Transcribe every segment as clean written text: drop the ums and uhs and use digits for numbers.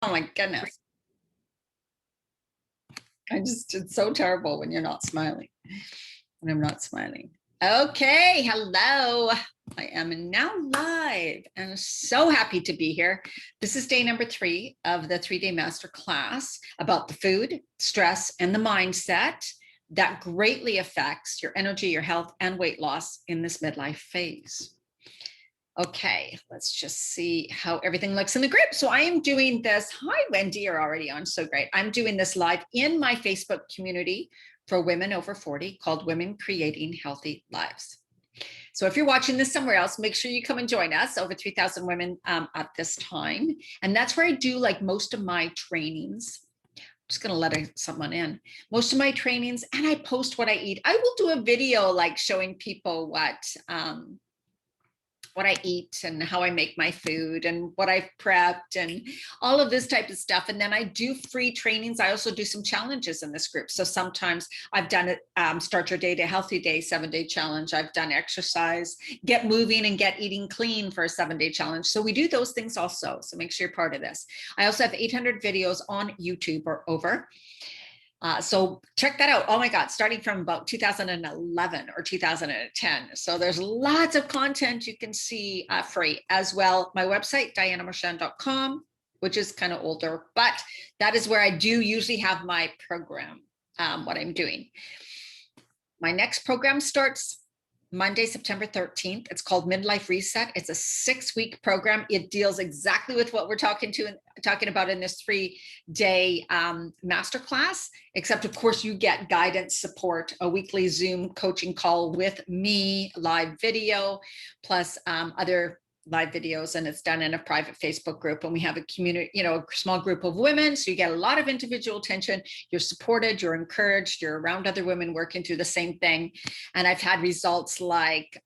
Oh my goodness. It's so terrible when you're not smiling. And I'm not smiling. Okay, hello. I am now live and I'm so happy to be here. This is day number 3 of the 3-day masterclass about the food, stress, and the mindset that greatly affects your energy, your health, and weight loss in this midlife phase. Okay, let's just see how everything looks in the group. So I am doing this. Hi, Wendy, you're already on. So great. I'm doing this live in my Facebook community for women over 40 called Women Creating Healthy Lives. So if you're watching this somewhere else, make sure you come and join us, over 3,000 women at this time. And that's where I do like most of my trainings. I'm just going to let someone in. Most of my trainings, and I post what I eat. I will do a video like showing people what I eat and how I make my food and what I've prepped and all of this type of stuff. And then I do free trainings. I also do some challenges in this group. So sometimes I've done it, Start Your Day to Healthy Day, 7-day challenge. I've done exercise, get moving and get eating clean for a 7-day challenge. So we do those things also. So make sure you're part of this. I also have 800 videos on YouTube or over. So check that out. Oh my God, starting from about 2011 or 2010. So there's lots of content you can see free as well. My website, dianamarchand.com, which is kind of older, but that is where I do usually have my program, what I'm doing. My next program starts Monday, September 13th. It's called Midlife Reset. It's a 6-week program. It deals exactly with what we're talking about in this 3-day masterclass, except of course you get guidance, support, a weekly Zoom coaching call with me, live video, plus other live videos, and it's done in a private Facebook group. And we have a community, a small group of women. So you get a lot of individual attention. You're supported, you're encouraged, you're around other women working through the same thing. And I've had results like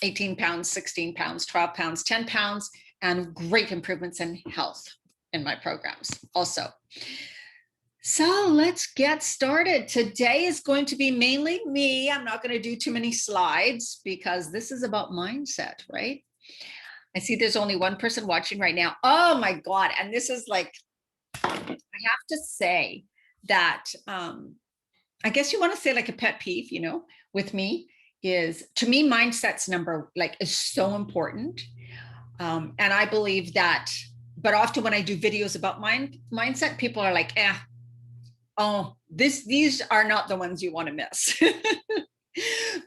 18 pounds, 16 pounds, 12 pounds, 10 pounds, and great improvements in health in my programs also. So let's get started. Today is going to be mainly me. I'm not going to do too many slides because this is about mindset, right? I see there's only one person watching right now. Oh my God. And this is like, I have to say that, I guess you want to say like a pet peeve, with me is, to me, mindset's is so important. And I believe that, but often when I do videos about mindset, people are like, these are not the ones you want to miss.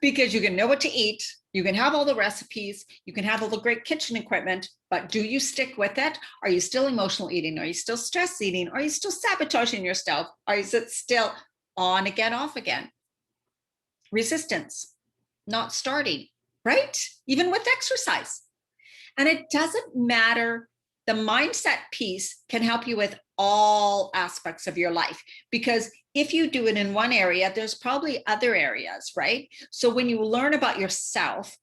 Because you can know what to eat, you can have all the recipes, you can have all the great kitchen equipment, but do you stick with it? Are you still emotional eating? Are you still stress eating? Are you still sabotaging yourself? Are you still on again, off again? Resistance, not starting, right? Even with exercise. And it doesn't matter. The mindset piece can help you with all aspects of your life, because if you do it in one area, there's probably other areas, right? So when you learn about yourself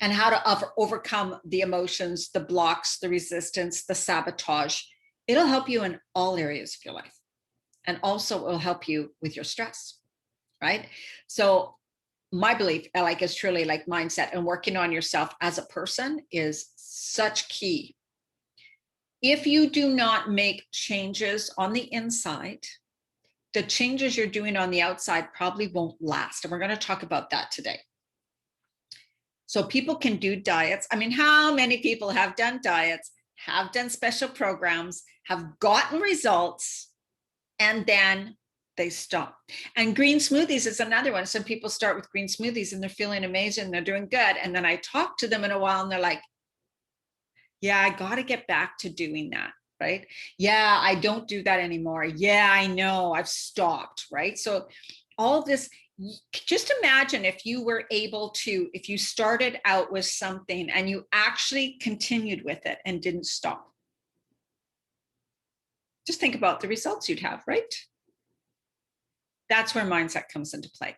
and how to overcome the emotions, the blocks, the resistance, the sabotage, it'll help you in all areas of your life. And also it will help you with your stress, right? So my belief, is truly like mindset and working on yourself as a person is such key. If you do not make changes on the inside, the changes you're doing on the outside probably won't last. And we're going to talk about that today. So people can do diets. I mean, how many people have done diets, have done special programs, have gotten results, and then they stop? And green smoothies is another one. Some people start with green smoothies and they're feeling amazing, they're doing good. And then I talk to them in a while and they're like, yeah, I got to get back to doing that, right? Yeah, I don't do that anymore. Yeah, I know, I've stopped, right? So all this, just imagine if you were able to, if you started out with something and you actually continued with it and didn't stop. Just think about the results you'd have, right? That's where mindset comes into play.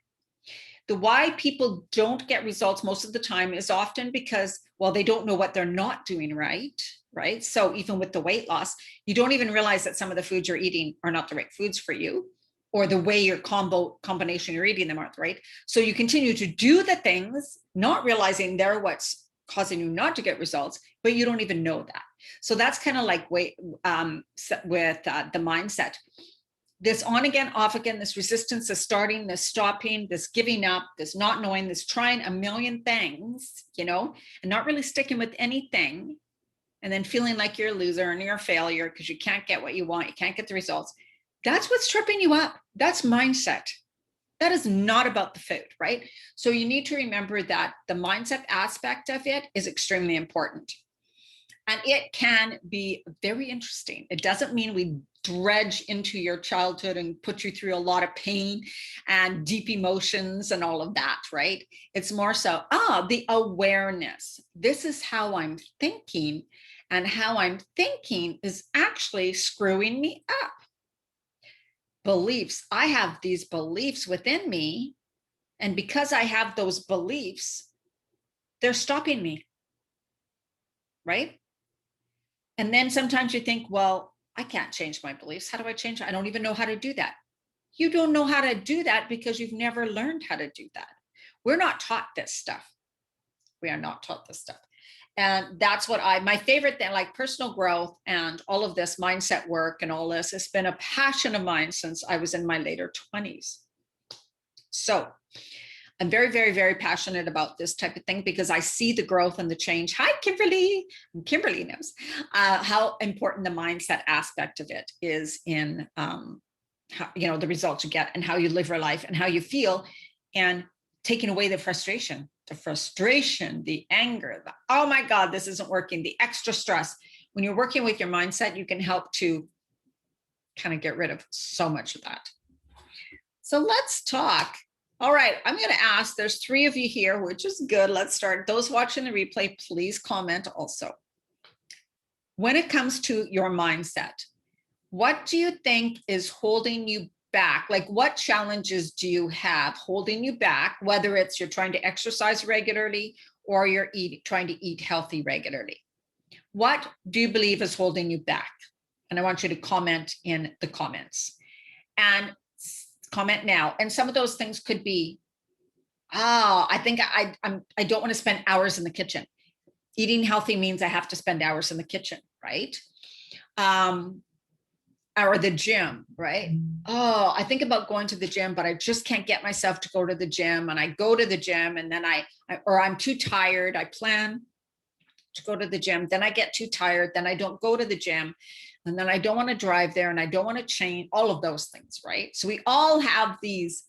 The why people don't get results most of the time is often because, well, they don't know what they're not doing right? So even with the weight loss, you don't even realize that some of the foods you're eating are not the right foods for you, or the way your combination you're eating them aren't right. So you continue to do the things, not realizing they're what's causing you not to get results, but you don't even know that. So that's kind of like with the mindset. This on again, off again, this resistance, this starting, this stopping, this giving up, this not knowing, this trying a million things, you know, and not really sticking with anything, and then feeling like you're a loser and you're a failure because you can't get what you want, you can't get the results. That's what's tripping you up. That's mindset. That is not about the food, right? So you need to remember that the mindset aspect of it is extremely important. And it can be very interesting. It doesn't mean we dredge into your childhood and put you through a lot of pain and deep emotions and all of that, right? It's more so, the awareness. This is how I'm thinking, and how I'm thinking is actually screwing me up. Beliefs. I have these beliefs within me, and because I have those beliefs, they're stopping me, right? And then sometimes you think, well, I can't change my beliefs. How do I change? I don't even know how to do that. You don't know how to do that because you've never learned how to do that. We're not taught this stuff. We are not taught this stuff. And that's what my favorite thing, like personal growth and all of this mindset work and all this, has been a passion of mine since I was in my later 20s. So I'm very, very, very passionate about this type of thing because I see the growth and the change. Hi, Kimberly. Kimberly knows how important the mindset aspect of it is in, how, you know, the results you get and how you live your life and how you feel, and taking away the frustration, the anger, oh my God, this isn't working, the extra stress. When you're working with your mindset, you can help to kind of get rid of so much of that. So let's talk. All right, I'm going to ask, there's 3 of you here, which is good. Let's start. Those watching the replay, please comment also. When it comes to your mindset, what do you think is holding you back? Like, what challenges do you have holding you back, whether it's you're trying to exercise regularly or you're trying to eat healthy regularly? What do you believe is holding you back? And I want you to comment in the comments. And comment now. And some of those things could be, I think I don't want to spend hours in the kitchen. Eating healthy means I have to spend hours in the kitchen, right? Or the gym, right? Oh, I think about going to the gym, but I just can't get myself to go to the gym. And I go to the gym and then or I'm too tired. I plan to go to the gym, then I get too tired, then I don't go to the gym, and then I don't want to drive there, and I don't want to change, all of those things, right? So we all have these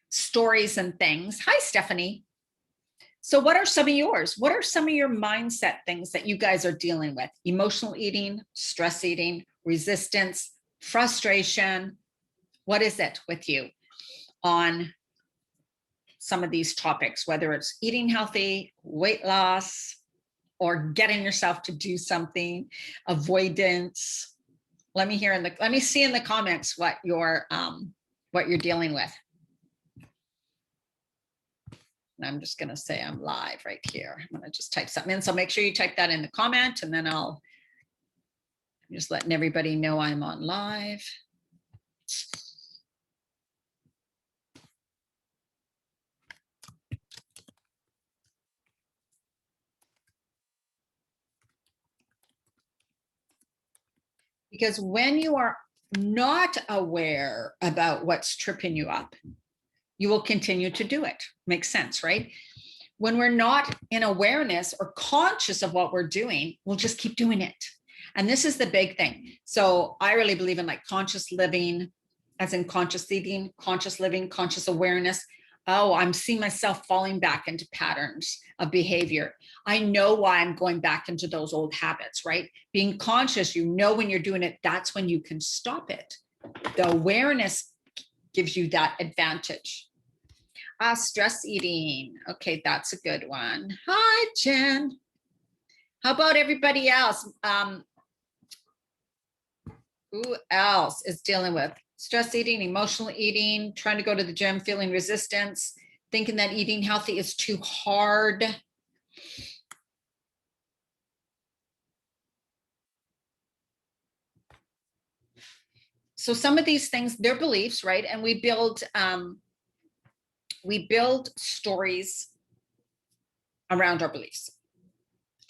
stories and things. Hi, Stephanie. So what are some of yours? What are some of your mindset things that you guys are dealing with? Emotional eating, stress eating, resistance, frustration. What is it with you on some of these topics, whether it's eating healthy, weight loss, or getting yourself to do something, avoidance? Let me see in the comments what you're dealing with. And I'm just gonna say I'm live right here. I'm gonna just type something in. So make sure you type that in the comment, and then I'm just letting everybody know I'm on live. Because when you are not aware about what's tripping you up, you will continue to do it. Makes sense, right? When we're not in awareness or conscious of what we're doing, we'll just keep doing it. And this is the big thing. So I really believe in like conscious living, as in conscious eating, conscious living, conscious awareness. Oh, I'm seeing myself falling back into patterns of behavior. I know why I'm going back into those old habits, right? Being conscious, you know when you're doing it, that's when you can stop it. The awareness gives you that advantage. Stress eating. Okay, that's a good one. Hi, Jen. How about everybody else? Who else is dealing with stress eating, emotional eating, trying to go to the gym, feeling resistance, thinking that eating healthy is too hard? So some of these things, they're beliefs, right? And we build stories around our beliefs.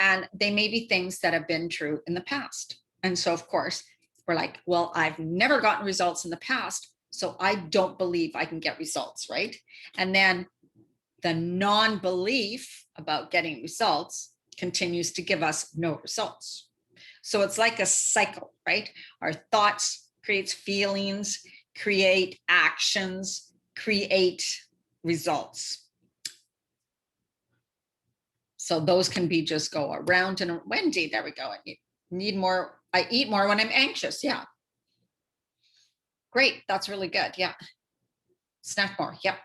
And they may be things that have been true in the past. And so, of course, we're like, well, I've never gotten results in the past, so I don't believe I can get results, right? And then the non-belief about getting results continues to give us no results. So it's like a cycle, right? Our thoughts creates feelings, create actions, create results. So those can be just go around and Wendy, there we go. I need more. I eat more when I'm anxious. Yeah. Great. That's really good. Yeah. Snack more. Yep.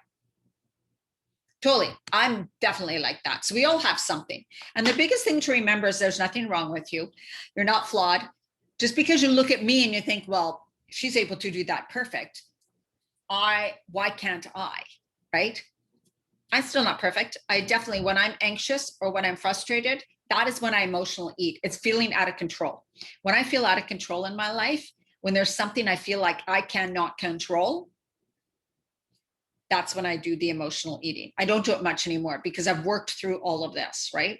Totally. I'm definitely like that. So we all have something. And the biggest thing to remember is there's nothing wrong with you. You're not flawed. Just because you look at me and you think, well, she's able to do that perfect. Why can't I? Right? I'm still not perfect. I definitely, when I'm anxious or when I'm frustrated, that is when I emotionally eat. It's feeling out of control. When I feel out of control in my life, when there's something I feel like I cannot control, that's when I do the emotional eating. I don't do it much anymore because I've worked through all of this, right?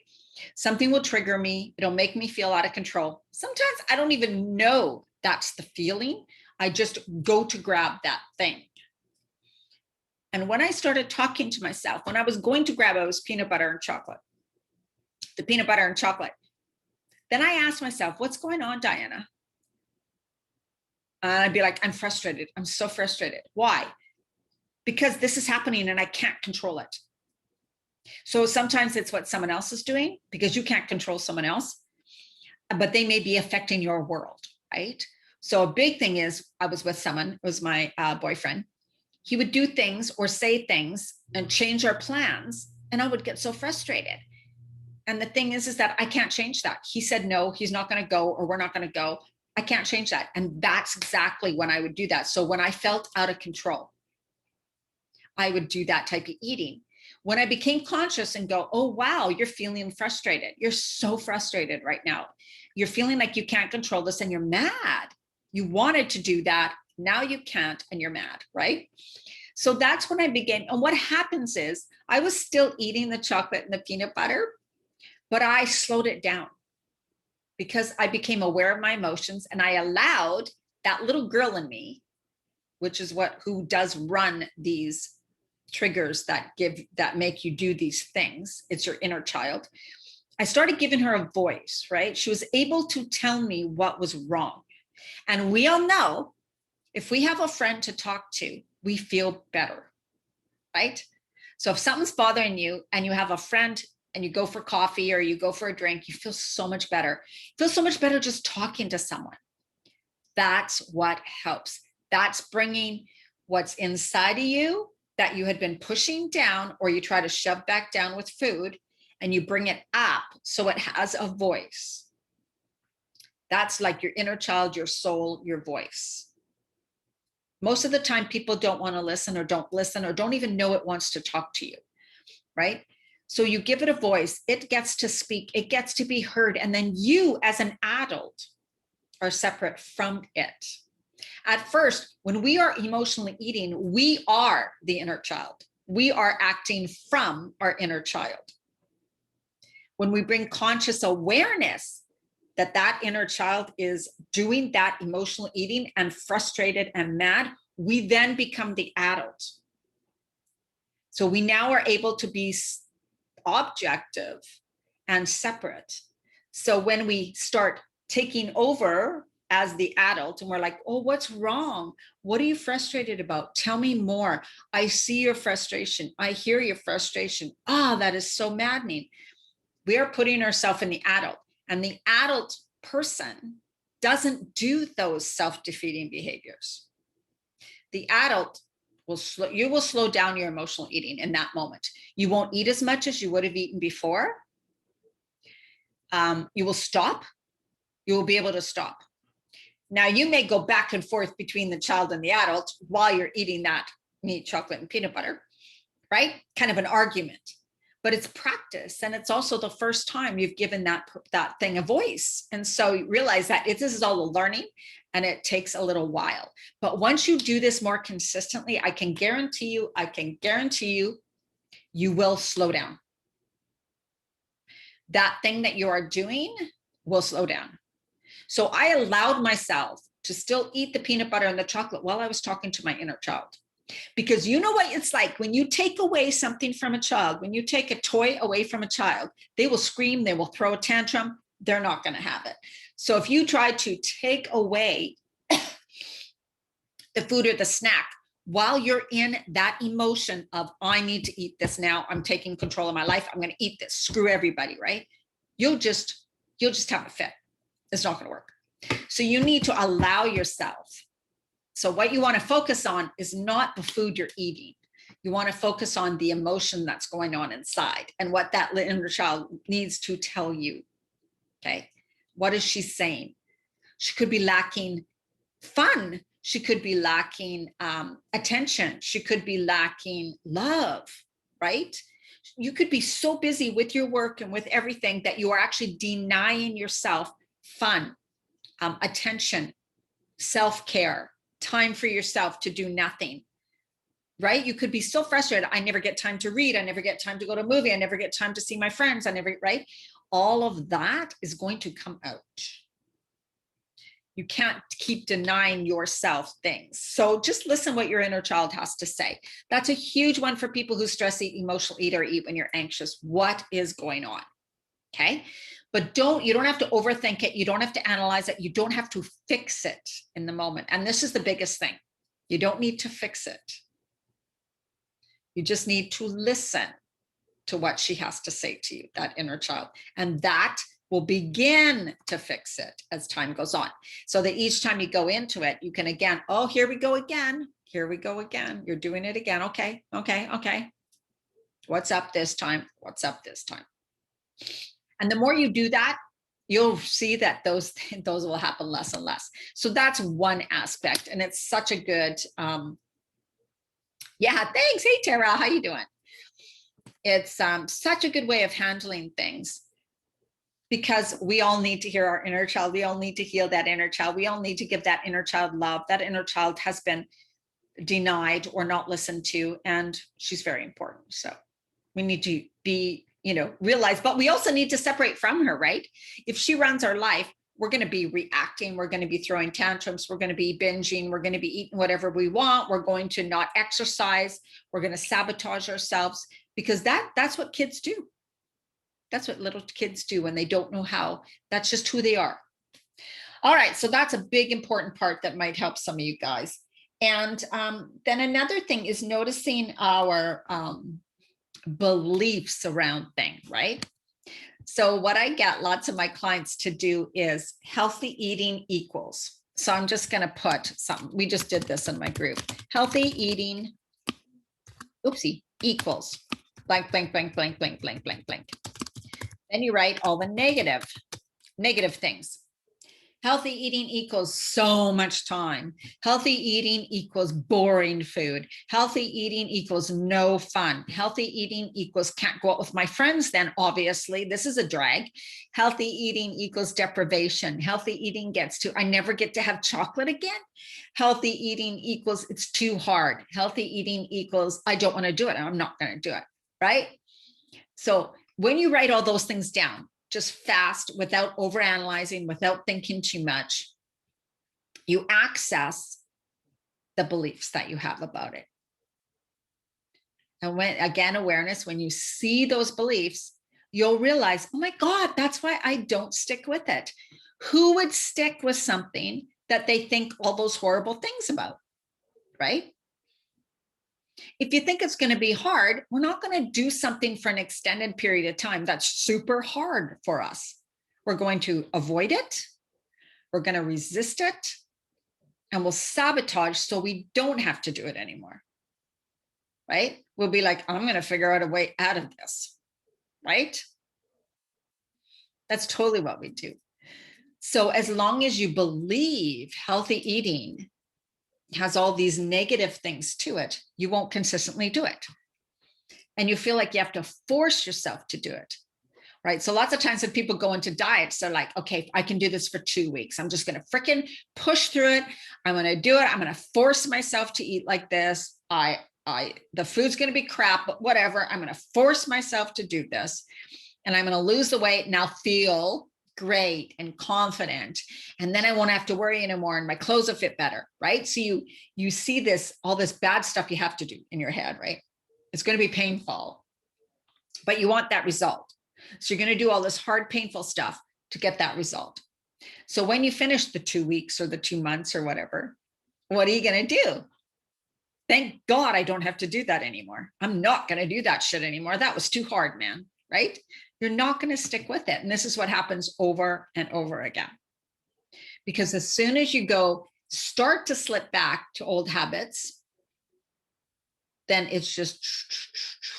Something will trigger me. It'll make me feel out of control. Sometimes I don't even know that's the feeling. I just go to grab that thing. And when I started talking to myself, when I was going to grab it was peanut butter and chocolate, the peanut butter and chocolate. Then I asked myself, what's going on, Diana? And I'd be like, I'm frustrated. I'm so frustrated. Why? Because this is happening and I can't control it. So sometimes it's what someone else is doing because you can't control someone else, but they may be affecting your world, right? So a big thing is I was with someone, it was my boyfriend. He would do things or say things and change our plans. And I would get so frustrated. And the thing is that I can't change that. He said, no, he's not going to go, or we're not going to go. I can't change that. And that's exactly when I would do that. So when I felt out of control, I would do that type of eating. When I became conscious and go, oh, wow, you're feeling frustrated. You're so frustrated right now. You're feeling like you can't control this and you're mad. You wanted to do that. Now you can't and you're mad, right? So that's when I began. And what happens is I was still eating the chocolate and the peanut butter, but I slowed it down because I became aware of my emotions and I allowed that little girl in me, which is who does run these triggers that make you do these things. It's your inner child. I started giving her a voice, right? She was able to tell me what was wrong. And we all know if we have a friend to talk to, we feel better, right? So if something's bothering you and you have a friend and you go for coffee or you go for a drink, you feel so much better. You feel so much better just talking to someone. That's what helps. That's bringing what's inside of you that you had been pushing down or you try to shove back down with food, and you bring it up so it has a voice. That's like your inner child, your soul, your voice. Most of the time, people don't want to listen or don't even know it wants to talk to you, right? So you give it a voice, it gets to speak, it gets to be heard, and then you as an adult are separate from it. At first, when we are emotionally eating, we are the inner child. We are acting from our inner child. When we bring conscious awareness that inner child is doing that emotional eating and frustrated and mad, we then become the adult. So we now are able to be objective and separate. So when we start taking over as the adult and we're like, oh, what's wrong? What are you frustrated about? Tell me more. I see your frustration. I hear your frustration. That is so maddening. We are putting ourselves in the adult, and the adult person doesn't do those self-defeating behaviors. The adult will slow down your emotional eating in that moment. You won't eat as much as you would have eaten before. You will stop. You will be able to stop. Now, you may go back and forth between the child and the adult while you're eating that meat, chocolate, and peanut butter, right? Kind of an argument, but it's practice. And it's also the first time you've given that thing a voice. And so you realize that this is all a learning and it takes a little while. But once you do this more consistently, I can guarantee you, you will slow down. that thing that you are doing will slow down. So I allowed myself to still eat the peanut butter and the chocolate while I was talking to my inner child. Because you know what it's like when you take away something from a child, when you take a toy away from a child, they will scream, they will throw a tantrum, they're not going to have it. So if you try to take away the food or the snack while you're in that emotion of, I need to eat this now, I'm taking control of my life, I'm going to eat this, screw everybody, right? You'll just have a fit. It's not going to work. So you need to allow yourself. So what you want to focus on is not the food you're eating. You want to focus on the emotion that's going on inside and what that inner child needs to tell you. Okay. What is she saying? She could be lacking fun. She could be lacking attention. She could be lacking love, right? You could be so busy with your work and with everything that you are actually denying yourself fun, attention, self-care, time for yourself to do nothing, right? You could be so frustrated. I never get time to read. I never get time to go to a movie. I never get time to see my friends. Right? All of that is going to come out. You can't keep denying yourself things. So just listen what your inner child has to say. That's a huge one for people who stress eat, emotional eat, or eat when you're anxious. What is going on? Okay. But you don't have to overthink it. You don't have to analyze it. You don't have to fix it in the moment. And this is the biggest thing. You don't need to fix it. You just need to listen to what she has to say to you, that inner child. And that will begin to fix it as time goes on. So that each time you go into it, you can again, oh, here we go again. Here we go again. You're doing it again. Okay. What's up this time? What's up this time? And the more you do that, you'll see that those will happen less and less. So that's one aspect. And it's such a good, yeah, thanks. Hey, Tara, how you doing? It's such a good way of handling things because we all need to hear our inner child. We all need to heal that inner child. We all need to give that inner child love. That inner child has been denied or not listened to, and she's very important. So we need to be, realize, but we also need to separate from her, right? If she runs our life, we're going to be reacting. We're going to be throwing tantrums. We're going to be binging. We're going to be eating whatever we want. We're going to not exercise. We're going to sabotage ourselves because that's what kids do. That's what little kids do when they don't know how. That's just who they are. All right. So that's a big, important part that might help some of you guys. And then another thing is noticing our beliefs around things, right? So what I get lots of my clients to do is healthy eating equals. So I'm just going to put something. We just did this in my group. Healthy eating, equals blank, blank, blank, blank, blank, blank, blank, blank. Then you write all the negative things. Healthy eating equals so much time. Healthy eating equals boring food. Healthy eating equals no fun. Healthy eating equals can't go out with my friends then, obviously. This is a drag. Healthy eating equals deprivation. Healthy eating gets to, I never get to have chocolate again. Healthy eating equals it's too hard. Healthy eating equals I don't want to do it. I'm not going to do it, right? So when you write all those things down, just fast, without overanalyzing, without thinking too much, you access the beliefs that you have about it. And when, again, awareness, when you see those beliefs, you'll realize, oh my God, that's why I don't stick with it. Who would stick with something that they think all those horrible things about, right? If you think it's going to be hard, we're not going to do something for an extended period of time that's super hard for us. We're going to avoid it. We're going to resist it. And we'll sabotage so we don't have to do it anymore. Right? We'll be like, I'm going to figure out a way out of this. Right? That's totally what we do. So as long as you believe healthy eating has all these negative things to it, you won't consistently do it. And you feel like you have to force yourself to do it, right? So lots of times when people go into diets, they're like, okay, I can do this for 2 weeks. I'm just going to freaking push through it. I'm going to do it. I'm going to force myself to eat like this. The food's going to be crap, but whatever. I'm going to force myself to do this. and I'm going to lose the weight and I'll feel great and confident. And then I won't have to worry anymore and my clothes will fit better, right? So you see this, all this bad stuff you have to do in your head, right? It's going to be painful, but you want that result. So you're going to do all this hard, painful stuff to get that result. So when you finish the 2 weeks or the 2 months or whatever, what are you going to do? Thank God I don't have to do that anymore. I'm not going to do that shit anymore. That was too hard, man, right? You're not going to stick with it. And this is what happens over and over again. Because as soon as you start to slip back to old habits, then it's just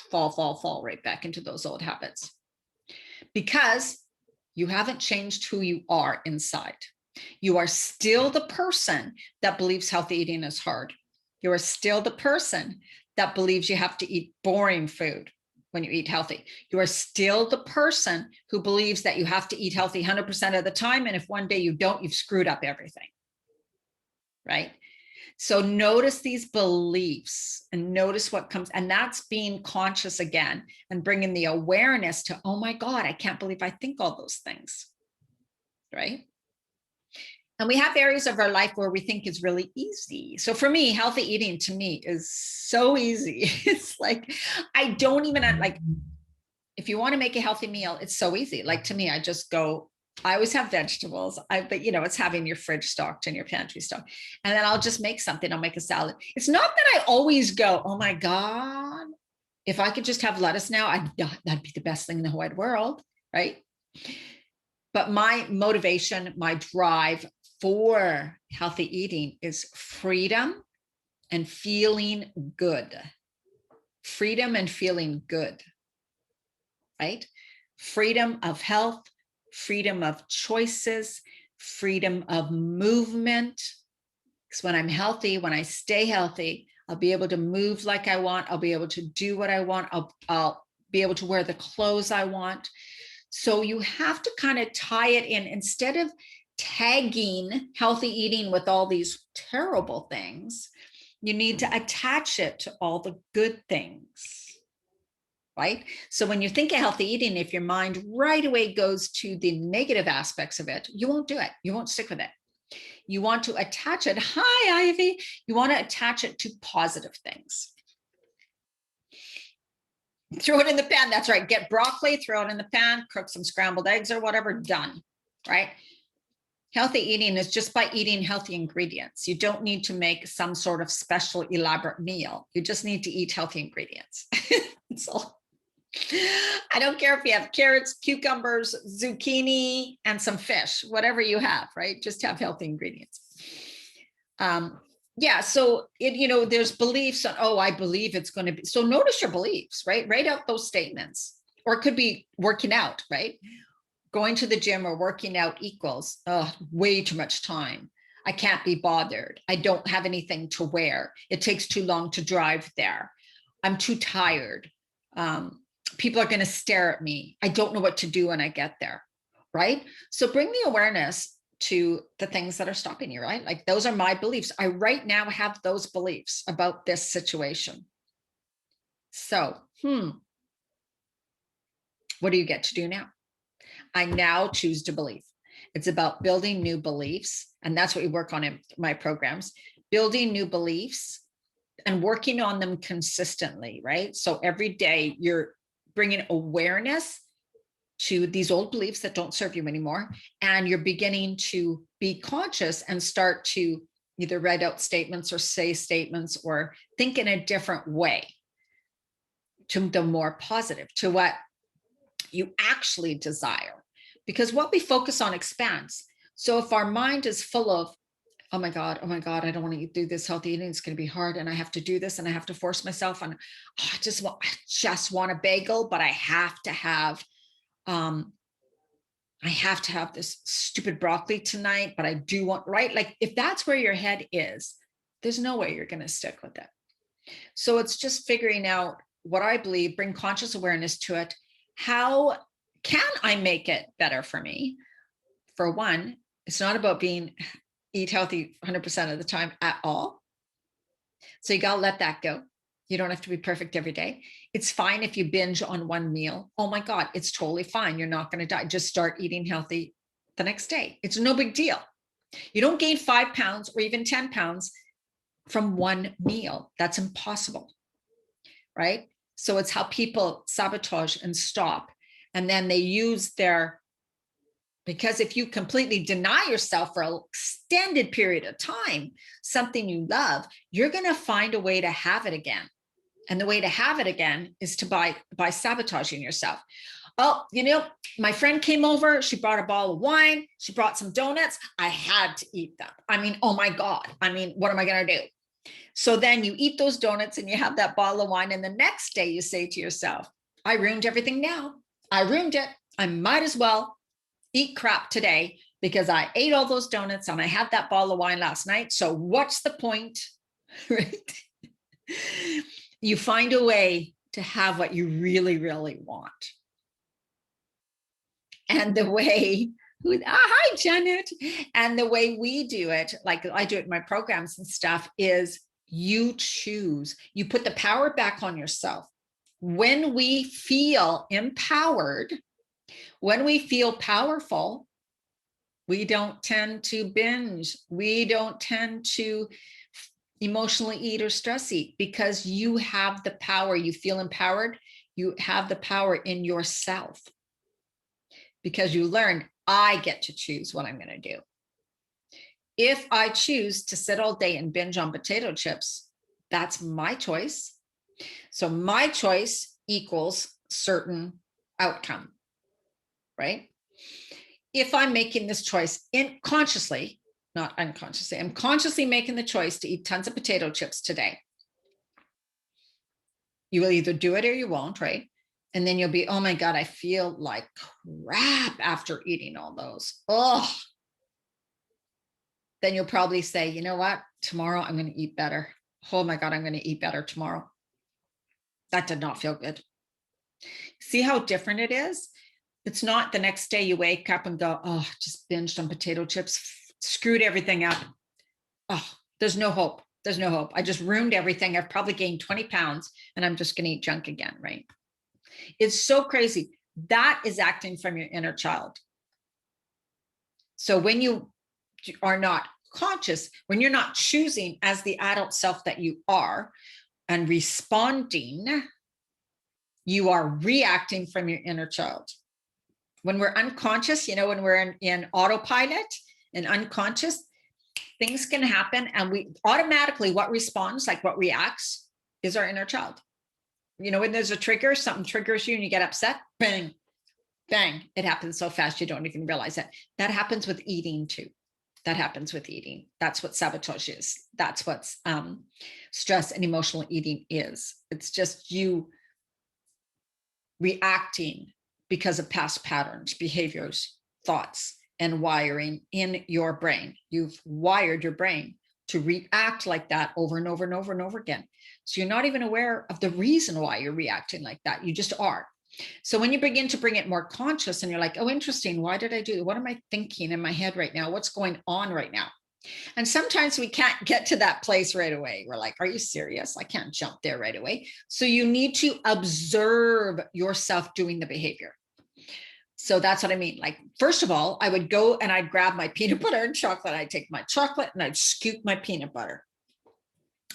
fall right back into those old habits. Because you haven't changed who you are inside. You are still the person that believes healthy eating is hard. You are still the person that believes you have to eat boring food when you eat healthy. You are still the person who believes that you have to eat healthy 100% of the time. And if one day you don't, you've screwed up everything, right? So notice these beliefs and notice what comes, and that's being conscious again and bringing the awareness to, oh my God, I can't believe I think all those things, right? And we have areas of our life where we think is really easy. So for me, healthy eating to me is so easy. It's like, I don't even like, if you want to make a healthy meal, it's so easy. Like to me, I just go, I always have vegetables, but it's having your fridge stocked and your pantry stocked. And then I'll just make something. I'll make a salad. It's not that I always go, oh my God, if I could just have lettuce now, that'd be the best thing in the whole wide world, right? But my motivation, my drive for healthy eating is freedom and feeling good. Freedom and feeling good, right? Freedom of health, freedom of choices, freedom of movement. Because when I'm healthy, when I stay healthy, I'll be able to move like I want. I'll be able to do what I want. I'll be able to wear the clothes I want. So you have to kind of tie it in instead of tagging healthy eating with all these terrible things. You need to attach it to all the good things, right? So when you think of healthy eating, if your mind right away goes to the negative aspects of it, you won't do it. You won't stick with it. You want to attach it. Hi, Ivy. You want to attach it to positive things. Throw it in the pan. That's right. Get broccoli, throw it in the pan, cook some scrambled eggs or whatever, done, right? Healthy eating is just by eating healthy ingredients. You don't need to make some sort of special elaborate meal. You just need to eat healthy ingredients. That's all. I don't care if you have carrots, cucumbers, zucchini, and some fish, whatever you have, right? Just have healthy ingredients. Yeah, so there's beliefs on, oh, I believe it's going to be. So notice your beliefs, right? Write out those statements. Or it could be working out, right? Going to the gym or working out equals way too much time. I can't be bothered. I don't have anything to wear. It takes too long to drive there. I'm too tired. People are going to stare at me. I don't know what to do when I get there, right? So bring the awareness to the things that are stopping you, right? Like those are my beliefs. I right now have those beliefs about this situation. So, what do you get to do now? I now choose to believe. It's about building new beliefs. And that's what we work on in my programs, building new beliefs and working on them consistently, right? So every day you're bringing awareness to these old beliefs that don't serve you anymore. And you're beginning to be conscious and start to either write out statements or say statements or think in a different way to the more positive, to what you actually desire. Because what we focus on expands. So if our mind is full of, oh my God, I don't want to do this healthy eating. It's going to be hard. And I have to do this and I have to force myself. And I just want a bagel, but I have to have this stupid broccoli tonight, but I do want, right? Like if that's where your head is, there's no way you're going to stick with it. So it's just figuring out what I believe, bring conscious awareness to it. How can I make it better for me? For one, it's not about eat healthy 100% of the time at all. So you got to let that go. You don't have to be perfect every day. It's fine if you binge on one meal. Oh my God, it's totally fine. You're not going to die. Just start eating healthy the next day. It's no big deal. You don't gain 5 pounds or even 10 pounds from one meal. That's impossible, right? So it's how people sabotage and stop. And then they use because if you completely deny yourself for an extended period of time, something you love, you're going to find a way to have it again. And the way to have it again is to by sabotaging yourself. Oh, my friend came over. She brought a bottle of wine. She brought some donuts. I had to eat them. I mean, oh my God. I mean, what am I going to do? So then you eat those donuts and you have that bottle of wine. And the next day you say to yourself, I ruined everything now. I ruined it. I might as well eat crap today because I ate all those donuts and I had that bottle of wine last night. So what's the point? Right? You find a way to have what you really, really want. And the way, hi, Janet. And the way we do it, like I do it in my programs and stuff, is you choose, you put the power back on yourself. When we feel empowered, when we feel powerful, we don't tend to binge. We don't tend to emotionally eat or stress eat because you have the power. You feel empowered. You have the power in yourself because you learned, I get to choose what I'm going to do. If I choose to sit all day and binge on potato chips, that's my choice. So my choice equals certain outcome, right? If I'm making this choice consciously, not unconsciously, I'm consciously making the choice to eat tons of potato chips today. You will either do it or you won't, right? And then you'll be, oh my God, I feel like crap after eating all those. Oh, then you'll probably say, you know what? Tomorrow I'm going to eat better. Oh my God, I'm going to eat better tomorrow. That did not feel good. See how different it is? It's not the next day you wake up and go, oh, just binged on potato chips, screwed everything up. Oh, there's no hope. There's no hope. I just ruined everything. I've probably gained 20 pounds and I'm just going to eat junk again, right? It's so crazy. That is acting from your inner child. So when you are not conscious, when you're not choosing as the adult self that you are and responding, you are reacting from your inner child. When we're unconscious, when we're in autopilot and unconscious, things can happen and we automatically, what responds, like what reacts, is our inner child. When there's a trigger, something triggers you and you get upset, bang, bang, it happens so fast you don't even realize it. That happens with eating too. That happens with eating. That's what sabotage is. That's what stress and emotional eating is. It's just you reacting because of past patterns, behaviors, thoughts, and wiring in your brain. You've wired your brain to react like that over and over and over and over again. So you're not even aware of the reason why you're reacting like that. You just are. So when you begin to bring it more conscious and you're like, oh, interesting. Why did I do? What am I thinking in my head right now? What's going on right now? And sometimes we can't get to that place right away. We're like, are you serious? I can't jump there right away. So you need to observe yourself doing the behavior. So that's what I mean. Like, first of all, I would go and I'd grab my peanut butter and chocolate. I'd take my chocolate and I'd scoop my peanut butter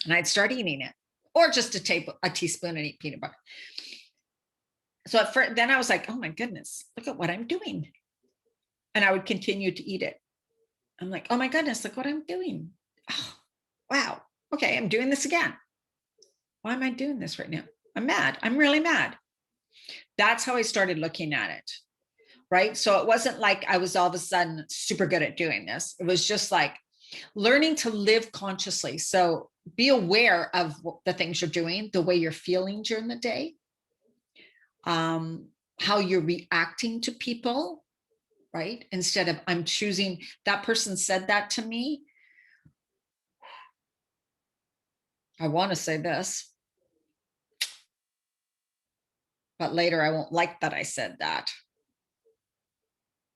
and I'd start eating it, or just a teaspoon and eat peanut butter. So at first, then I was like, oh my goodness, look at what I'm doing. And I would continue to eat it. I'm like, oh my goodness, look what I'm doing. Oh, wow. Okay, I'm doing this again. Why am I doing this right now? I'm mad. I'm really mad. That's how I started looking at it. Right. So it wasn't like I was all of a sudden super good at doing this. It was just like learning to live consciously. So be aware of the things you're doing, the way you're feeling during the day, how you're reacting to people, right? Instead of I'm choosing, that person said that to me. I want to say this, but later I won't like that I said that.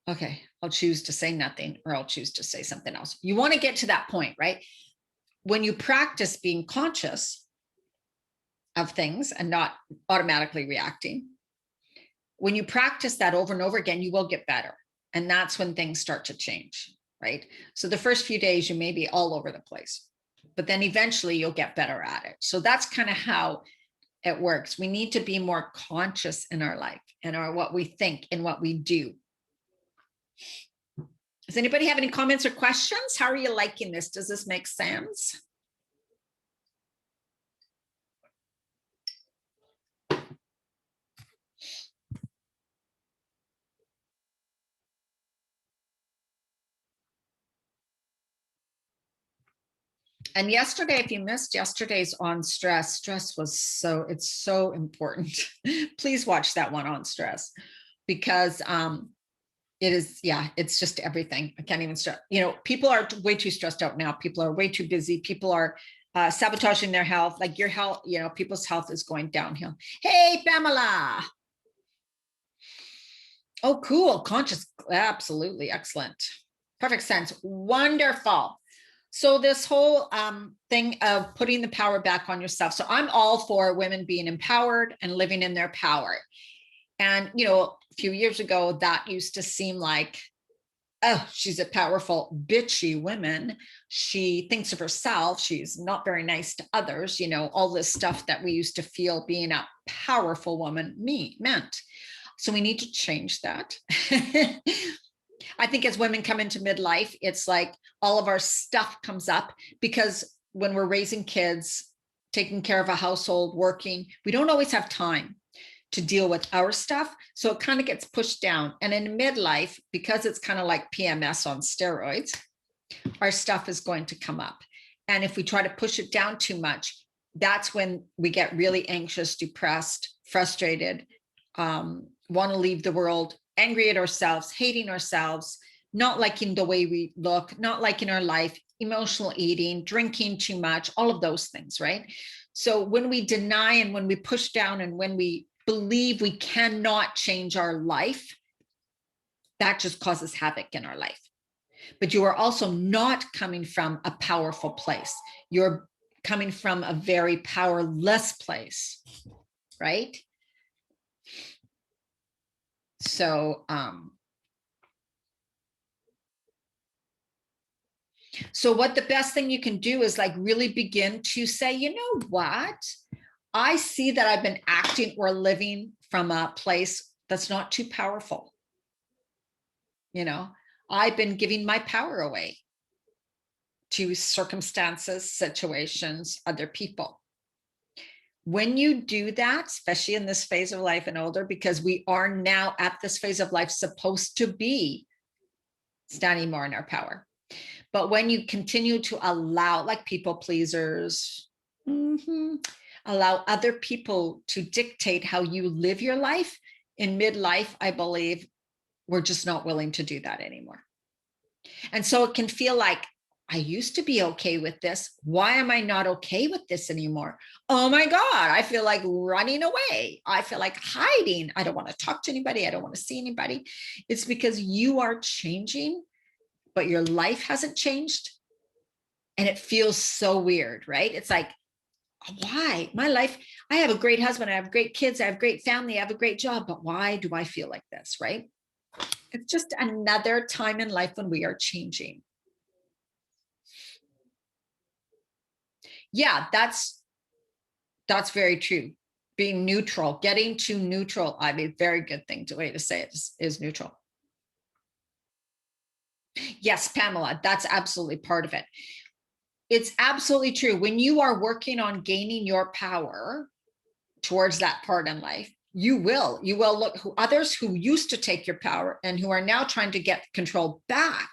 Okay, I'll choose to say nothing, or I'll choose to say something else. You want to get to that point, right? When you practice being conscious, of things and not automatically reacting. When you practice that over and over again, you will get better. And that's when things start to change, right? So the first few days, you may be all over the place, but then eventually you'll get better at it. So that's kind of how it works. We need to be more conscious in our life and what we think and what we do. Does anybody have any comments or questions? How are you liking this? Does this make sense? And yesterday, if you missed yesterday's on stress, it's so important. Please watch that one on stress, because it is, yeah, it's just everything. I can't even start. People are way too stressed out now. People are way too busy. People are sabotaging their health. Like your health, people's health is going downhill. Hey, Pamela. Oh, cool. Conscious. Absolutely. Excellent. Perfect sense. Wonderful. So this whole thing of putting the power back on yourself. So I'm all for women being empowered and living in their power. And, a few years ago, that used to seem like, oh, she's a powerful, bitchy woman. She thinks of herself. She's not very nice to others. All this stuff that we used to feel being a powerful woman meant. So we need to change that. I think as women come into midlife, it's like all of our stuff comes up, because when we're raising kids, taking care of a household, working, we don't always have time to deal with our stuff. So it kind of gets pushed down. And in midlife, because it's kind of like PMS on steroids, our stuff is going to come up. And if we try to push it down too much, that's when we get really anxious, depressed, frustrated, want to leave the world, angry at ourselves, hating ourselves, not liking the way we look, not liking our life, emotional eating, drinking too much, all of those things, right? So when we deny and when we push down and when we believe we cannot change our life, that just causes havoc in our life. But you are also not coming from a powerful place. You're coming from a very powerless place, right? So what the best thing you can do is like really begin to say, you know what? I see that I've been acting or living from a place that's not too powerful. I've been giving my power away to circumstances, situations, other people. When you do that, especially in this phase of life and older, because we are now at this phase of life supposed to be standing more in our power. But when you continue to allow, like people pleasers, allow other people to dictate how you live your life, in midlife, I believe we're just not willing to do that anymore. And so it can feel like, I used to be okay with this. Why am I not okay with this anymore? Oh my God, I feel like running away. I feel like hiding. I don't want to talk to anybody. I don't want to see anybody. It's because you are changing, but your life hasn't changed. And it feels so weird, right? It's like, why? My life, I have a great husband. I have great kids. I have great family. I have a great job. But why do I feel like this, right? It's just another time in life when we are changing. Yeah, that's very true. Being neutral, getting to neutral. I mean, very good thing way to say it is neutral. Yes, Pamela, that's absolutely part of it. It's absolutely true. When you are working on gaining your power towards that part in life, you will look who others who used to take your power and who are now trying to get control back.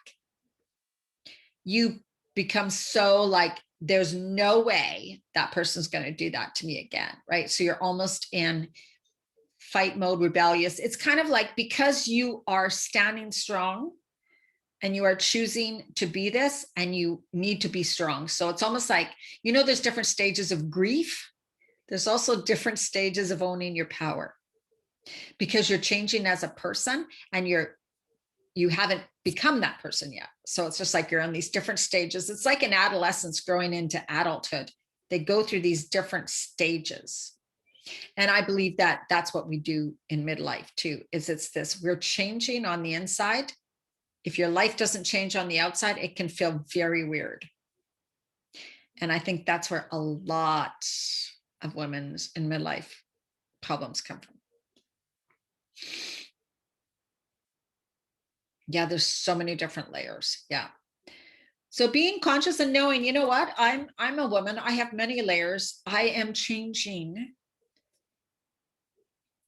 You become so like, there's no way that person's going to do that to me again, right? So you're almost in fight mode, rebellious. It's kind of like, because you are standing strong and you are choosing to be this, and you need to be strong. So it's almost like, there's different stages of grief. There's also different stages of owning your power, because you're changing as a person and you haven't become that person yet. So it's just like you're on these different stages. It's like an adolescence growing into adulthood. They go through these different stages. And I believe that that's what we do in midlife too, is it's this, we're changing on the inside. If your life doesn't change on the outside, it can feel very weird. And I think that's where a lot of women's in midlife problems come from. Yeah, there's so many different layers. Yeah. So being conscious and knowing, you know what, I'm a woman, I have many layers, I am changing.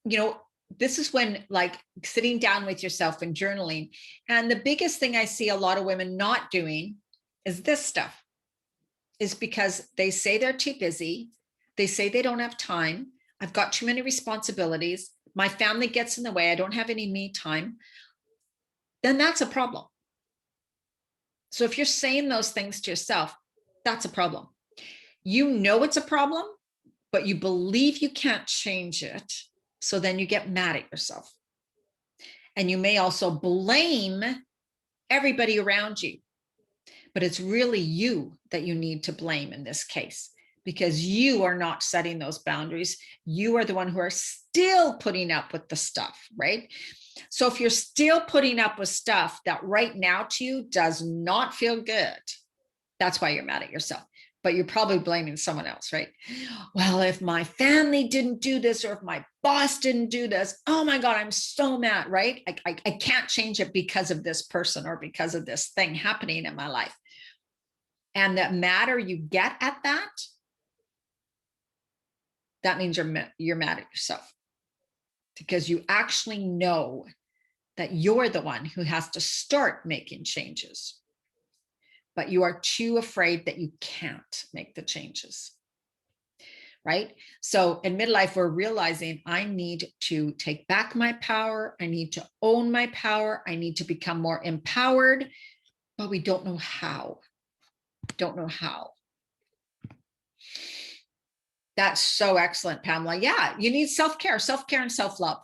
You know, this is when, like, sitting down with yourself and journaling. And the biggest thing I see a lot of women not doing is this stuff, is because they say they're too busy. They say they don't have time. I've got too many responsibilities. My family gets in the way. I don't have any me time. Then that's a problem. So if you're saying those things to yourself, that's a problem. You know it's a problem, but you believe you can't change it. So then you get mad at yourself. And you may also blame everybody around you. But it's really you that you need to blame in this case, because you are not setting those boundaries. You are the one who are still putting up with the stuff, right? So if you're still putting up with stuff that right now to you does not feel good, that's why you're mad at yourself. But you're probably blaming someone else, right? Well, if my family didn't do this, or if my boss didn't do this, oh my God, I'm so mad, right? I can't change it because of this person or because of this thing happening in my life. And the madder you get at that, that means you're mad at yourself, because you actually know that you're the one who has to start making changes, but you are too afraid that you can't make the changes, right? So in midlife, we're realizing I need to take back my power. I need to own my power. I need to become more empowered, but we don't know how. Don't know how. That's so excellent, Pamela. Yeah, you need self-care and self-love.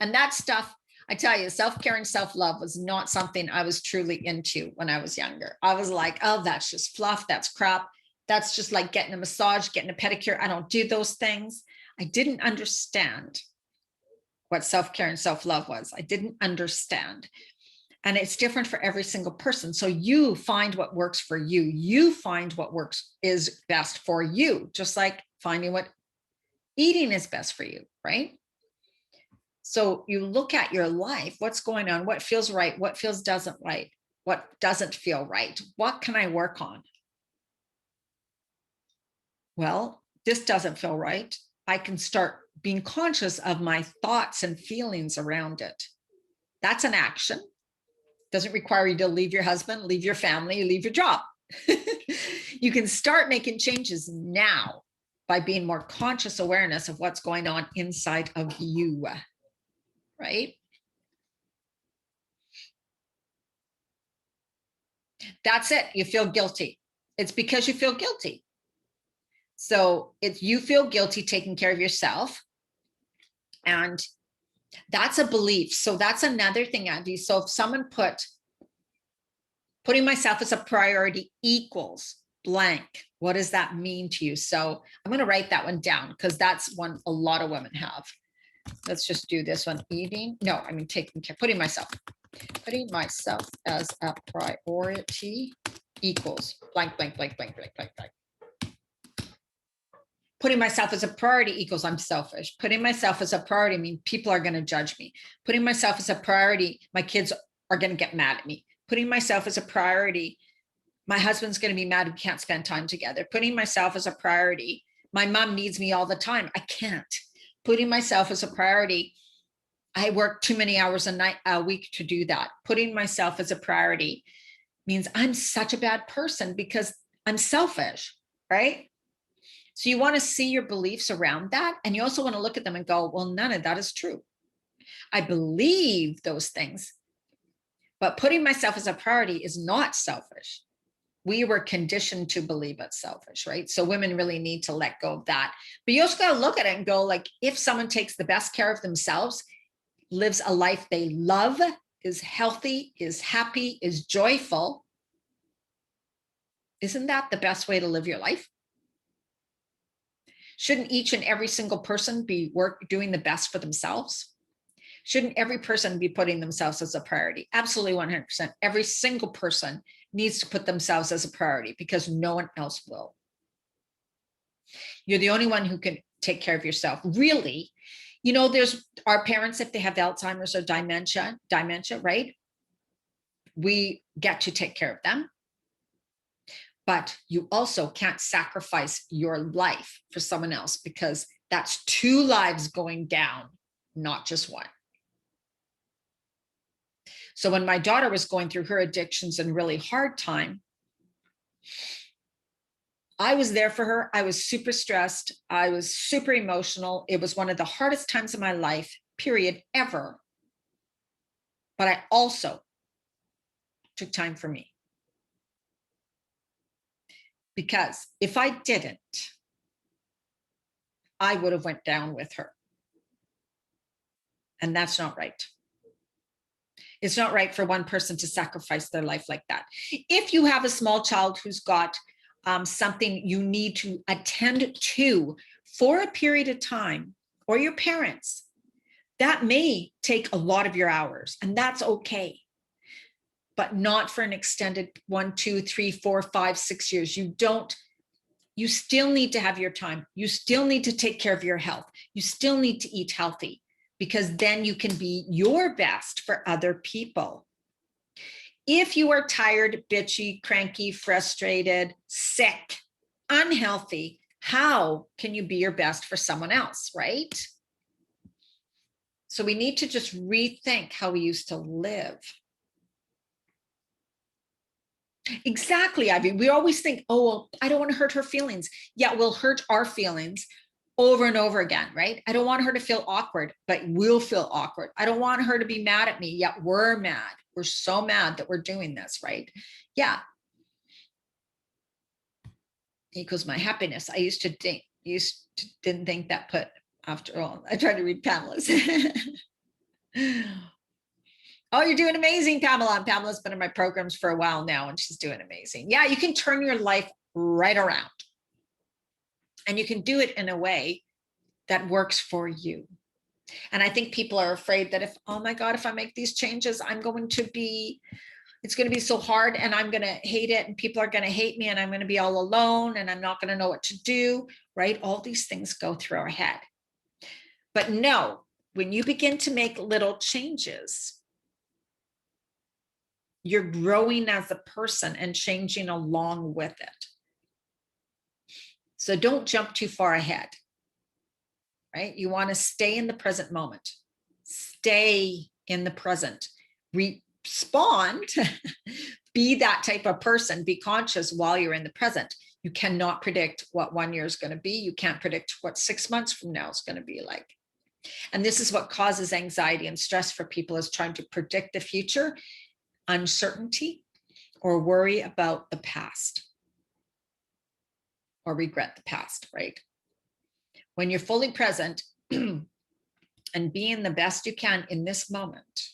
And that stuff, I tell you, self-care and self-love was not something I was truly into when I was younger. I was like, oh, that's just fluff. That's crap. That's just like getting a massage, getting a pedicure. I don't do those things. I didn't understand what self-care and self-love was. I didn't understand. And it's different for every single person. So you find what works for you. You find what works is best for you, just like finding what eating is best for you, right? So you look at your life, what's going on, what feels right, what feels doesn't right, what doesn't feel right, what can I work on? Well, this doesn't feel right. I can start being conscious of my thoughts and feelings around it. That's an action. Doesn't require you to leave your husband, leave your family, leave your job. You can start making changes now by being more conscious awareness of what's going on inside of you, right? That's it. You feel guilty. It's because you feel guilty. So it's you feel guilty taking care of yourself. And that's a belief. So that's another thing, Andy. So if someone putting myself as a priority equals blank, what does that mean to you? So I'm going to write that one down, because that's one a lot of women have. Let's just do this one. Taking care, putting myself as a priority equals blank, blank, blank, blank, blank, blank, blank. Putting myself as a priority equals I'm selfish. Putting myself as a priority means people are going to judge me. Putting myself as a priority, my kids are going to get mad at me. Putting myself as a priority, my husband's going to be mad we can't spend time together. Putting myself as a priority, my mom needs me all the time. I can't. Putting myself as a priority, I work too many hours a week to do that. Putting myself as a priority means I'm such a bad person because I'm selfish, right? So you want to see your beliefs around that. And you also want to look at them and go, well, none of that is true. I believe those things, but putting myself as a priority is not selfish. We were conditioned to believe it's selfish, right? So women really need to let go of that. But you also got to look at it and go, like, if someone takes the best care of themselves, lives a life they love, is healthy, is happy, is joyful, isn't that the best way to live your life? Shouldn't each and every single person be doing the best for themselves? Shouldn't every person be putting themselves as a priority? Absolutely 100%. Every single person needs to put themselves as a priority because no one else will. You're the only one who can take care of yourself. Really, you know, there's our parents, if they have Alzheimer's or dementia, right? We get to take care of them. But you also can't sacrifice your life for someone else because that's 2 lives going down, not just one. So when my daughter was going through her addictions and really hard time, I was there for her. I was super stressed. I was super emotional. It was one of the hardest times of my life, period, ever. But I also took time for me. Because if I didn't, I would have went down with her. And that's not right. It's not right for one person to sacrifice their life like that. If you have a small child who's got something you need to attend to for a period of time, or your parents, that may take a lot of your hours, and that's okay. But not for an extended 1, 2, 3, 4, 5, 6 years. You still need to have your time. You still need to take care of your health. You still need to eat healthy, because then you can be your best for other people. If you are tired, bitchy, cranky, frustrated, sick, unhealthy, how can you be your best for someone else, right? So we need to just rethink how we used to live. Exactly, Ivy. We always think, oh, well, I don't want to hurt her feelings. Yeah, we'll hurt our feelings over and over again, right? I don't want her to feel awkward, but we'll feel awkward. I don't want her to be mad at me, yet we're mad. We're so mad that we're doing this, right? Yeah. Equals my happiness. I didn't think that, but after all, I tried to read Pamela's. Oh, you're doing amazing, Pamela. And Pamela's been in my programs for a while now, and she's doing amazing. Yeah, you can turn your life right around. And you can do it in a way that works for you. And I think people are afraid that oh my God, if I make these changes, it's going to be so hard, and I'm going to hate it, and people are going to hate me, and I'm going to be all alone, and I'm not going to know what to do, right? All these things go through our head. But no, when you begin to make little changes, you're growing as a person and changing along with it. So don't jump too far ahead, right? You want to stay in the present moment. Stay in the present. Respond. Be that type of person. Be conscious while you're in the present. You cannot predict what 1 year is going to be. You can't predict what 6 months from now is going to be like. And this is what causes anxiety and stress for people, is trying to predict the future, uncertainty, or worry about the past, or regret the past, right? When you're fully present and being the best you can in this moment,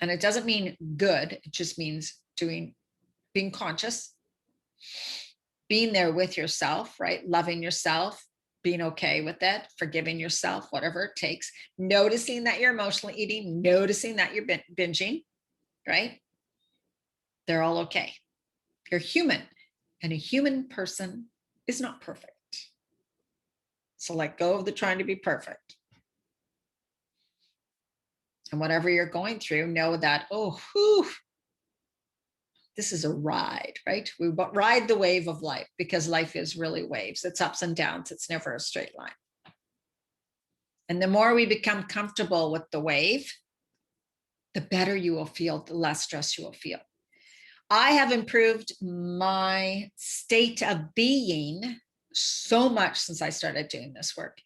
and it doesn't mean good, it just means being conscious, being there with yourself, right? Loving yourself, being okay with it, forgiving yourself, whatever it takes, noticing that you're emotionally eating, noticing that you're binging, right? They're all okay. You're human, and a human person is not perfect. So let go of the trying to be perfect. And whatever you're going through, know that, this is a ride, right? We ride the wave of life, because life is really waves. It's ups and downs. It's never a straight line. And the more we become comfortable with the wave, the better you will feel, the less stress you will feel. I have improved my state of being so much since I started doing this work.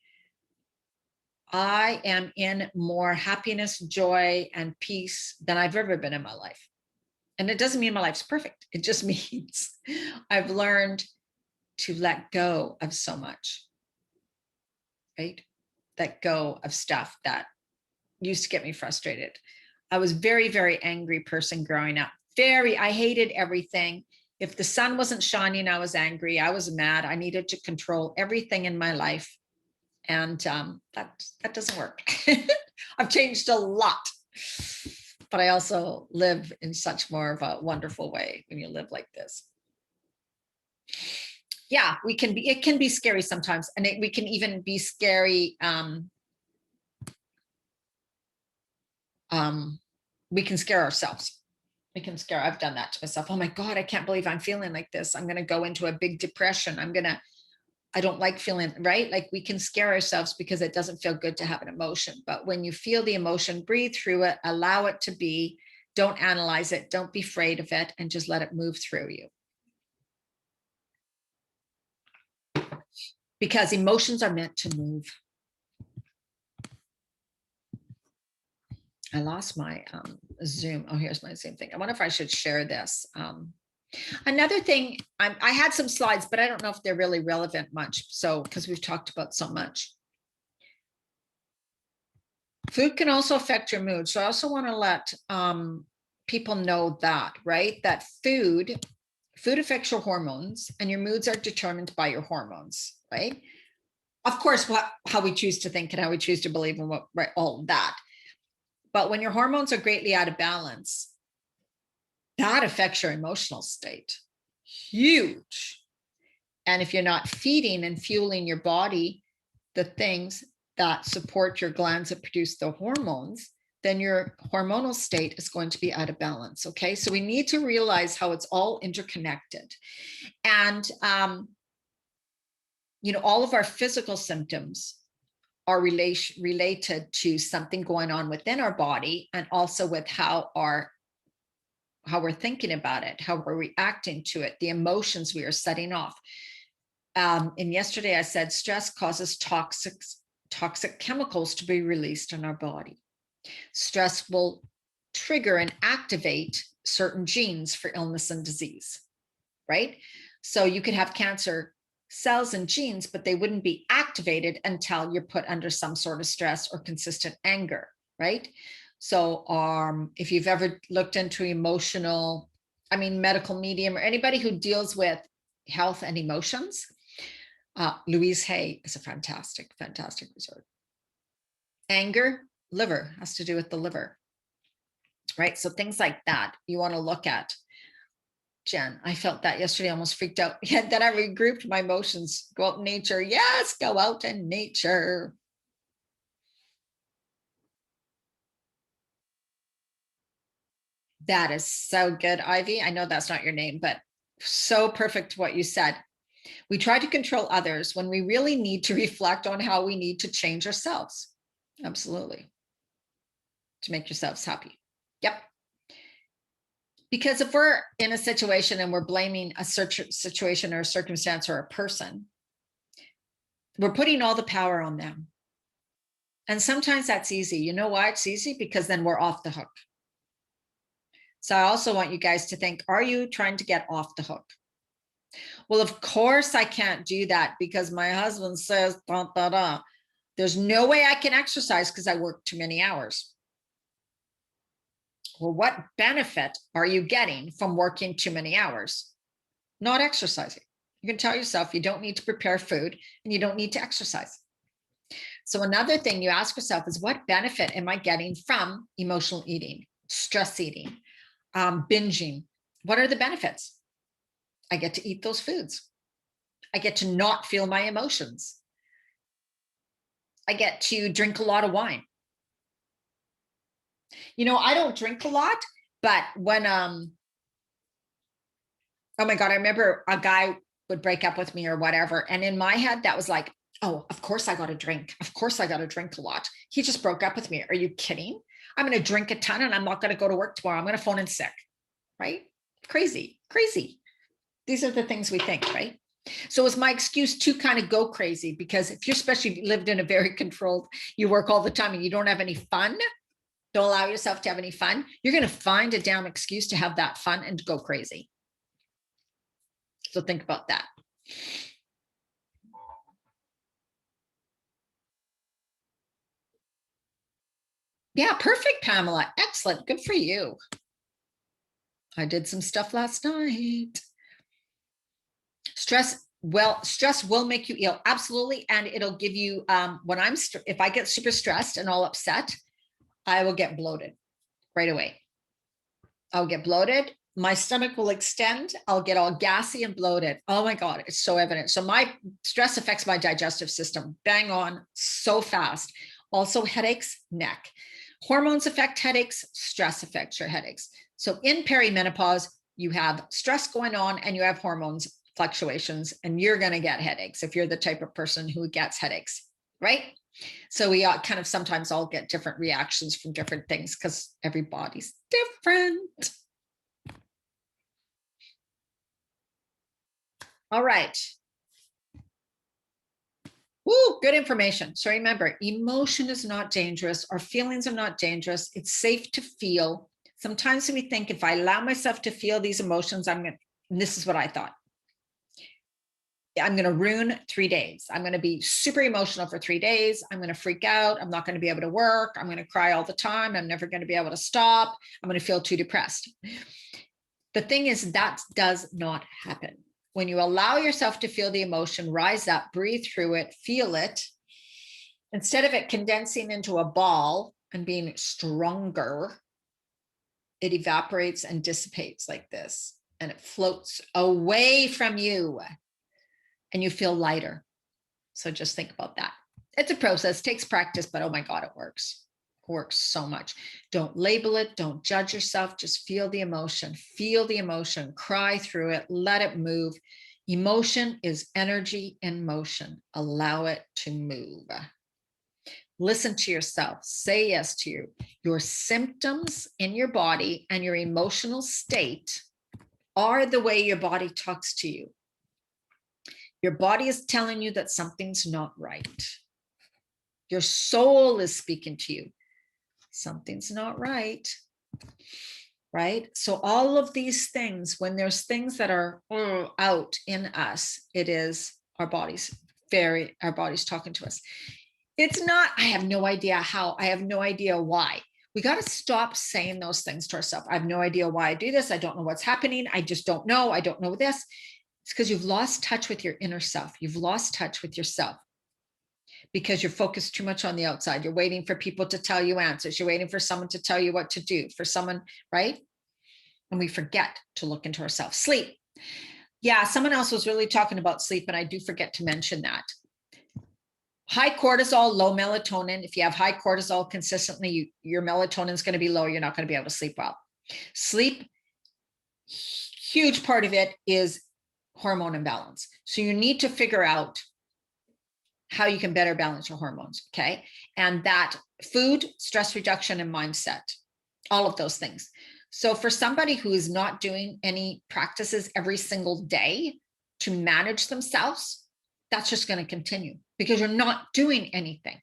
I am in more happiness, joy, and peace than I've ever been in my life. And it doesn't mean my life's perfect. It just means I've learned to let go of so much, right? Let go of stuff that used to get me frustrated. I was very, very angry person growing up. I hated everything. If the sun wasn't shining, I was angry. I was mad. I needed to control everything in my life. And that doesn't work. I've changed a lot, but I also live in such more of a wonderful way when you live like this. Yeah, it can be scary sometimes. And we can even be scary. We can scare ourselves. I've done that to myself. Oh my God, I can't believe I'm feeling like this. I'm going to go into a big depression. I don't like feeling, right? Like we can scare ourselves because it doesn't feel good to have an emotion. But when you feel the emotion, breathe through it, allow it to be, don't analyze it, don't be afraid of it, and just let it move through you. Because emotions are meant to move. I lost my Zoom. Oh, here's my Zoom thing. I wonder if I should share this. Another thing, I had some slides, but I don't know if they're really relevant much. So, because we've talked about so much. Food can also affect your mood. So I also want to let people know that, right? That food affects your hormones, and your moods are determined by your hormones, right? Of course, how we choose to think and how we choose to believe and right, all of that. But when your hormones are greatly out of balance, that affects your emotional state. Huge. And if you're not feeding and fueling your body the things that support your glands that produce the hormones, then your hormonal state is going to be out of balance. Okay. So we need to realize how it's all interconnected. And, all of our physical symptoms are related to something going on within our body, and also with how we're thinking about it, how we're reacting to it, the emotions we are setting off. And yesterday I said stress causes toxic chemicals to be released in our body. Stress will trigger and activate certain genes for illness and disease, right? So you could have cancer cells and genes, but they wouldn't be activated until you're put under some sort of stress or consistent anger, right? So if you've ever looked into medical medium, or anybody who deals with health and emotions, Louise Hay is a fantastic resource. Anger, liver, has to do with the liver, right? So things like that you want to look at. Jen, I felt that yesterday, almost freaked out. Yeah, then I regrouped my emotions. Go out in nature. Yes, go out in nature. That is so good, Ivy. I know that's not your name, but so perfect what you said. We try to control others when we really need to reflect on how we need to change ourselves. Absolutely. To make yourselves happy. Yep. Because if we're in a situation and we're blaming a situation or a circumstance or a person, we're putting all the power on them. And sometimes that's easy. You know why it's easy? Because then we're off the hook. So I also want you guys to think, are you trying to get off the hook? Well, of course I can't do that because my husband says, da, da, da. There's no way I can exercise because I work too many hours. Well, what benefit are you getting from working too many hours? Not exercising. You can tell yourself you don't need to prepare food and you don't need to exercise. So another thing you ask yourself is, what benefit am I getting from emotional eating, stress eating, binging? What are the benefits? I get to eat those foods. I get to not feel my emotions. I get to drink a lot of wine. I don't drink a lot, but when, oh my God, I remember a guy would break up with me or whatever. And in my head, that was like, oh, of course I got to drink. Of course I got to drink a lot. He just broke up with me. Are you kidding? I'm going to drink a ton and I'm not going to go to work tomorrow. I'm going to phone in sick, right? Crazy. These are the things we think, right? So it's my excuse to kind of go crazy, because if you're especially lived in a very controlled, you work all the time and you don't have any fun, don't allow yourself to have any fun, you're going to find a damn excuse to have that fun and go crazy. So think about that. Yeah, perfect, Pamela. Excellent. Good for you. I did some stuff last night. Stress Well, stress will make you ill. Absolutely. And it'll give you, if I get super stressed and all upset, I will get bloated right away. I'll get bloated. My stomach will extend. I'll get all gassy and bloated. Oh my God, it's so evident. So my stress affects my digestive system. Bang on, so fast. Also headaches, neck. Hormones affect headaches, stress affects your headaches. So in perimenopause, you have stress going on and you have hormones fluctuations, and you're going to get headaches if you're the type of person who gets headaches, right? So we kind of sometimes all get different reactions from different things because everybody's different. All right. Ooh, good information. So remember, emotion is not dangerous. Our feelings are not dangerous. It's safe to feel. Sometimes we think if I allow myself to feel these emotions, and this is what I thought. I'm going to ruin 3 days. I'm going to be super emotional for 3 days. I'm going to freak out. I'm not going to be able to work. I'm going to cry all the time. I'm never going to be able to stop. I'm going to feel too depressed. The thing is, that does not happen. When you allow yourself to feel the emotion, rise up, breathe through it, feel it, instead of it condensing into a ball and being stronger, it evaporates and dissipates like this, and it floats away from you, and you feel lighter. So just think about that. It's a process, takes practice, but oh my God, it works. It works so much. Don't label it. Don't judge yourself. Just feel the emotion, cry through it, let it move. Emotion is energy in motion. Allow it to move. Listen to yourself, say yes to you. Your symptoms in your body and your emotional state are the way your body talks to you. Your body is telling you that something's not right. Your soul is speaking to you. Something's not right. Right? So all of these things, when there's things that are out in us, it is our body's talking to us. It's not, I have no idea how, I have no idea why. We got to stop saying those things to ourselves. I have no idea why I do this. I don't know what's happening. I just don't know. I don't know this. It's because you've lost touch with your inner self. You've lost touch with yourself because you're focused too much on the outside. You're waiting for people to tell you answers. You're waiting for someone to tell you what to do, for someone, right? And we forget to look into ourselves. Sleep. Yeah, someone else was really talking about sleep, and I do forget to mention that. High cortisol, low melatonin. If you have high cortisol consistently, your melatonin is going to be low. You're not going to be able to sleep well. Sleep, huge part of it is hormone imbalance. So you need to figure out how you can better balance your hormones, okay? And that food, stress reduction, and mindset, all of those things. So for somebody who is not doing any practices every single day to manage themselves, that's just going to continue because you're not doing anything,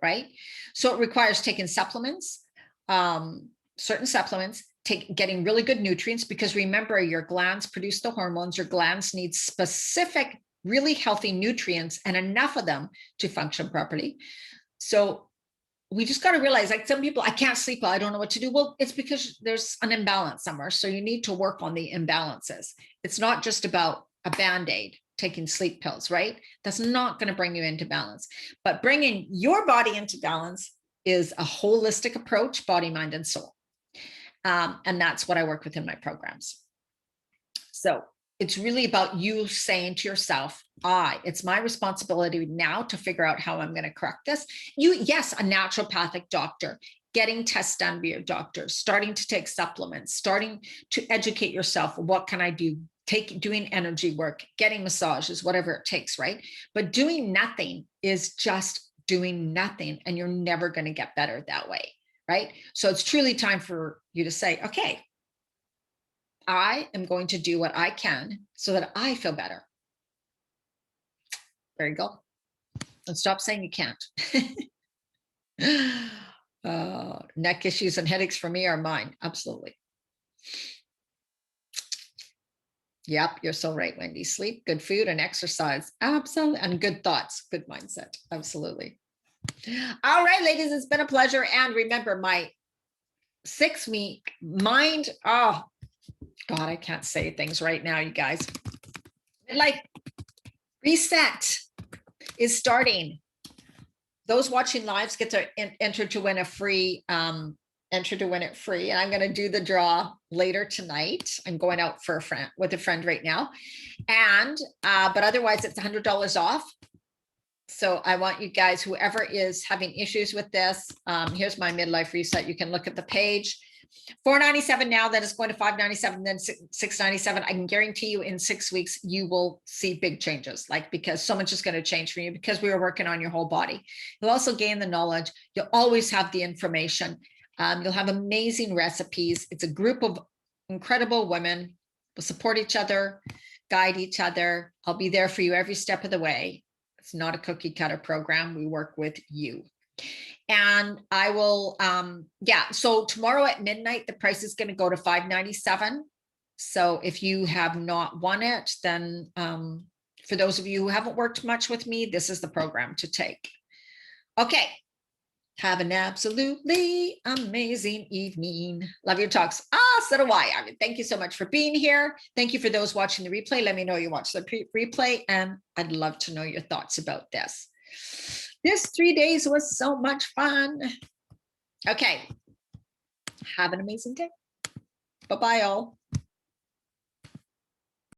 right? So it requires taking supplements, certain supplements, getting really good nutrients, because remember, your glands produce the hormones. Your glands need specific, really healthy nutrients and enough of them to function properly. So we just got to realize, like some people, I can't sleep well, I don't know what to do. Well, it's because there's an imbalance somewhere. So you need to work on the imbalances. It's not just about a Band-Aid, taking sleep pills, right? That's not going to bring you into balance. But bringing your body into balance is a holistic approach, body, mind, and soul. And that's what I work with in my programs. So it's really about you saying to yourself, it's my responsibility now to figure out how I'm going to correct this. Yes, a naturopathic doctor, getting tests done by your doctor, starting to take supplements, starting to educate yourself. What can I do? Doing energy work, getting massages, whatever it takes, right? But doing nothing is just doing nothing, and you're never going to get better that way, right? So it's truly time for you to say, okay, I am going to do what I can so that I feel better. There you go. And stop saying you can't. Neck issues and headaches for me are mine. Absolutely. Yep, you're so right, Wendy. Sleep, good food, and exercise. Absolutely. And good thoughts, good mindset. Absolutely. All right, ladies, it's been a pleasure. And remember, my 6-week mind, oh, God, I can't say things right now, you guys. Like, Reset is starting. Those watching lives get to enter to win a free, enter to win it free. And I'm going to do the draw later tonight. I'm going out for a friend with a friend right now. And, but otherwise it's $100 off. So I want you guys, whoever is having issues with this, here's my midlife reset. You can look at the page. $497 now, then it's going to $597, then $697. I can guarantee you in 6 weeks, you will see big changes, like, because so much is going to change for you because we are working on your whole body. You'll also gain the knowledge. You'll always have the information. You'll have amazing recipes. It's a group of incredible women. We'll support each other, guide each other. I'll be there for you every step of the way. It's not a cookie cutter program. We work with you. And I will, yeah, so tomorrow at midnight, the price is going to go to $597. So if you have not won it, then for those of you who haven't worked much with me, this is the program to take. Okay. Have an absolutely amazing evening. Love your talks. So do I. I mean, thank you so much for being here. Thank you for those watching the replay. Let me know you watch the replay, and I'd love to know your thoughts about this. This 3 days was so much fun. Okay. Have an amazing day. Bye-bye all.